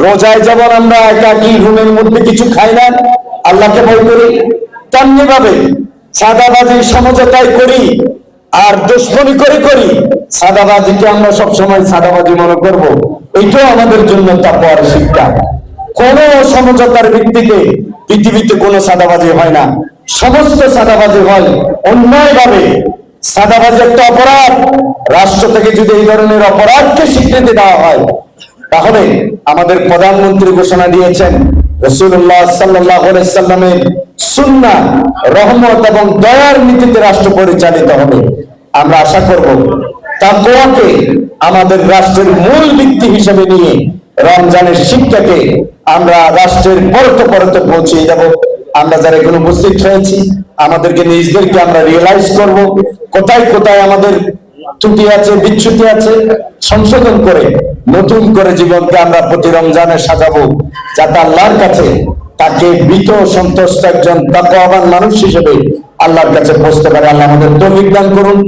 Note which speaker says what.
Speaker 1: রোজায় যেমন আমরা একাকী রুমের মধ্যে কিছু খাই না, আল্লাহকে ভয় করি, তেমনি ভাবে সাদাবাজি সমঝোতায় করি আর দুশ্মনী করি সাদাবাজিকে আমরা সবসময় সাদাবাজি মনে করব। এটাও আমাদের জন্য তাকওয়ার শিক্ষা। কোন সমঝোতার ভিত্তিতে পৃথিবীতে কোনো সাদাবাজি হয় না, সমস্ত সাদাবাজি হয় অন্যায় ভাবে। সাদাবাজি একটা অপরাধ। রাষ্ট্র থেকে যদি এই ধরনের অপরাধকে স্বীকৃতি দেওয়া হয়, তাহলে আমাদের প্রধানমন্ত্রী ঘোষণা দিয়েছেন রাসূলুল্লাহ সাল্লাল্লাহু আলাইহি সাল্লামের সুন্নাহ, রহমত এবং দয়ার নীতিতে রাষ্ট্র পরিচালিত হবে। আমরা আশা করব তাকওয়াকে আমাদের রাষ্ট্রের মূল ভিত্তি হিসেবে নিয়ে রমজানের শিক্ষাকে আমরা রাষ্ট্রের পরতে পরতে পৌঁছে যাব। আমরা যারা এখানে উপস্থিত হয়েছি, আমাদেরকে নিজেদেরকে আমরা রিয়েলাইজ করব কোথায় কোথায় আমাদের ত্রুটি আছে, বিচ্যুতি আছে, সংশোধন করে নতুন করে জীবনকে আমরা প্রতি রমজানে সাজাবো, যাতে আল্লাহর কাছে তাকে ভীত সন্তুষ্ট একজন তাকওয়াবান মানুষ হিসেবে আল্লাহর কাছে পৌঁছতে পারে। আল্লাহ আমাদের তৌফিক দান করুন।